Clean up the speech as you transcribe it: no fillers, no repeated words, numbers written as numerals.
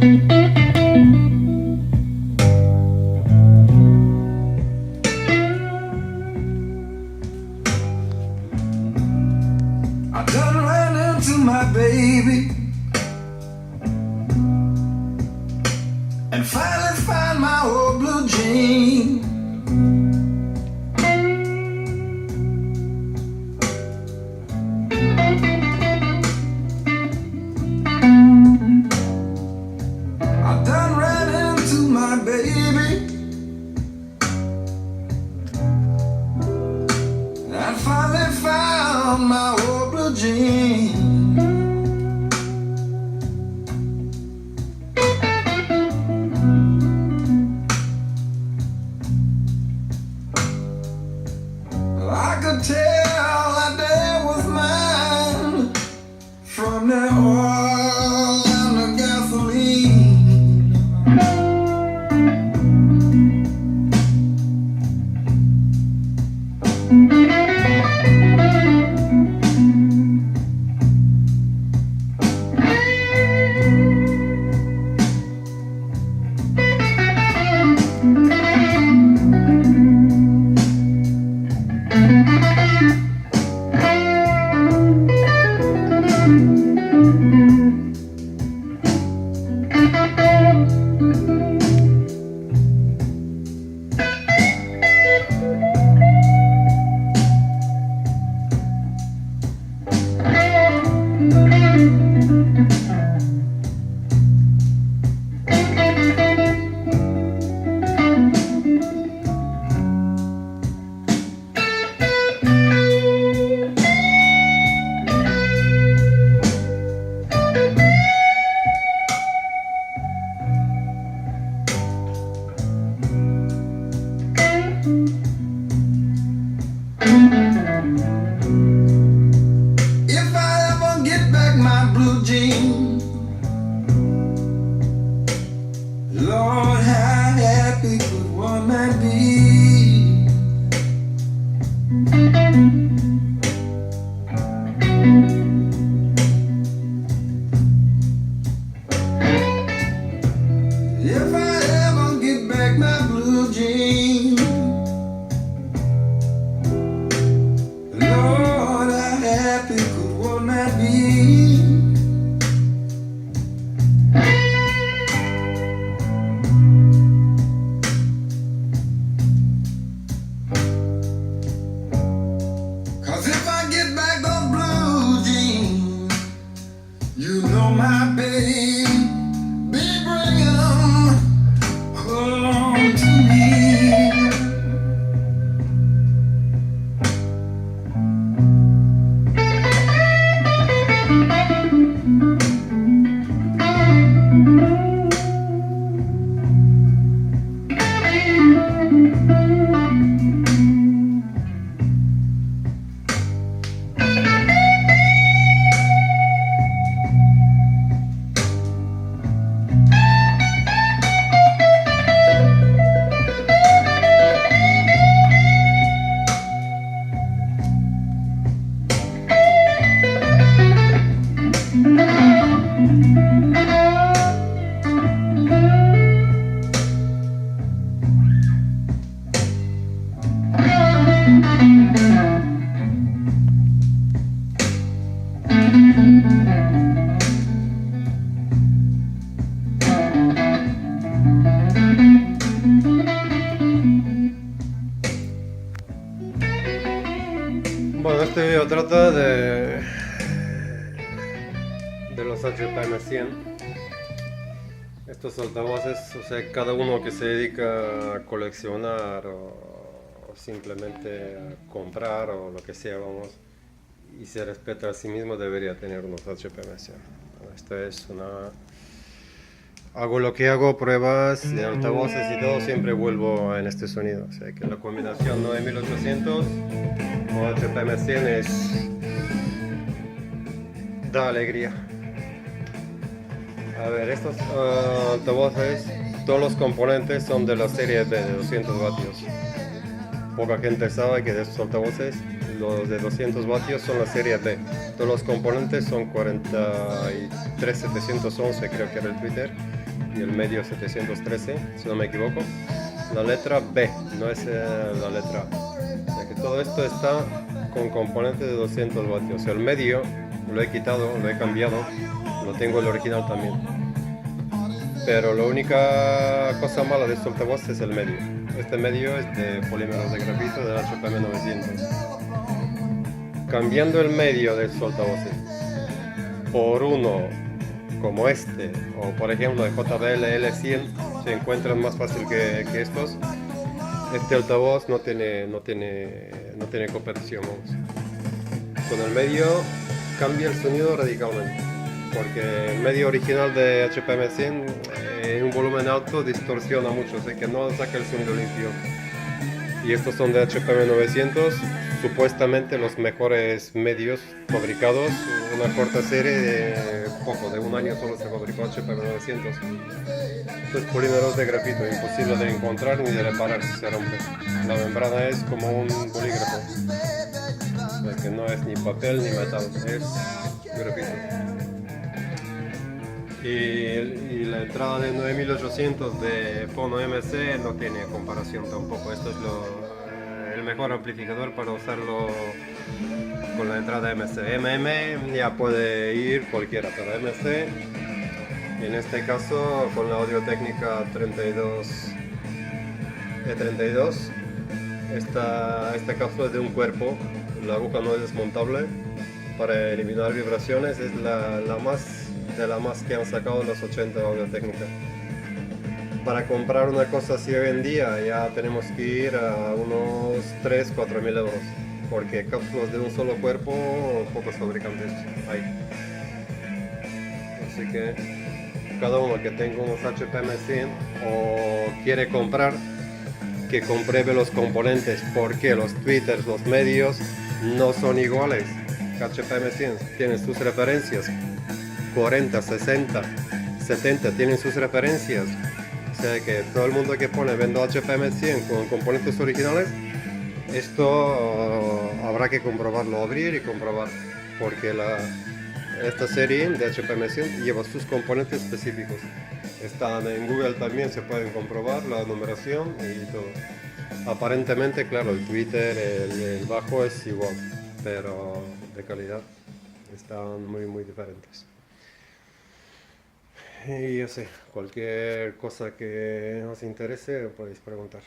I done ran into my baby and finally find my old blue jean. I done ran into my baby and I finally found my old blue jean. I could tell that day was mine from the oil and the gasoline. If I ever get back my blue jean, Lord, how happy could one man be? If I ever get back my blue jean, Lord, how happy could one man be? Cause if I get back those blue jeans, you know my baby bring 'em along to me. Bueno, este video trata de los HPM 100. Estos altavoces, o sea, cada uno que se dedica a coleccionar o simplemente a comprar o lo que sea, vamos, y se respeta a sí mismo, debería tener unos HPM 100. Bueno, esto es una... Hago lo que hago, pruebas de altavoces y todo, siempre vuelvo en este sonido. O sea que la combinación 9800 o HPM 100 da alegría. A ver, estos altavoces, todos los componentes son de la serie B de 200 vatios. Poca gente sabe que de estos altavoces, los de 200 vatios son la serie B. Todos los componentes son 43711, creo que era el Twitter. y el medio 713, si no me equivoco. La letra B, no es la letra A. O sea que todo esto está con componente de 200 vatios. El medio lo he quitado, lo he cambiado, lo tengo el original también. Pero la única cosa mala de este altavoz es el medio. Este medio es de polímeros de grafito del HPM 900. Cambiando el medio de estos altavoces por uno como este, o por ejemplo el JBL L100, se encuentran más fácil que estos. Este altavoz no tiene competición, vamos. Con el medio cambia el sonido radicalmente, porque el medio original de HPM 100 en un volumen alto distorsiona mucho, así que no saca el sonido limpio. Y estos son de HPM 900, supuestamente los mejores medios fabricados, una corta serie de un año solo se fabricó HPM 900. Estos polímeros de grafito, imposible de encontrar ni de reparar si se rompe. La membrana es como un bolígrafo, o sea que no es ni papel ni metal, es grafito. Y la entrada de 9800 de Phono MC no tiene comparación tampoco. Esto es el mejor amplificador para usarlo con la entrada MC. MM ya puede ir cualquiera, pero MC, en este caso con la Audio Técnica 32 E32, esta cápsula es de un cuerpo, la aguja no es desmontable. Para eliminar vibraciones es la más que han sacado en los 80 de Audio Técnica. Para comprar una cosa así hoy en día ya tenemos que ir a unos 3-4 mil euros, porque cápsulas de un solo cuerpo pocos fabricantes hay. Así que cada uno que tenga unos HPM 100 o quiere comprar, que compruebe los componentes, porque los tweeters, los medios no son iguales. HPM 100 tiene sus referencias, 40, 60, 70 tienen sus referencias. O sea que todo el mundo que pone vendo HPM 100 con componentes originales, esto habrá que comprobarlo, abrir y comprobar, porque esta serie de HPM 100 lleva sus componentes específicos. Están en Google también, se pueden comprobar la numeración y todo. Aparentemente, claro, el Twitter, el bajo es igual, pero de calidad están muy diferentes. Y yo sé, cualquier cosa que os interese podéis preguntar.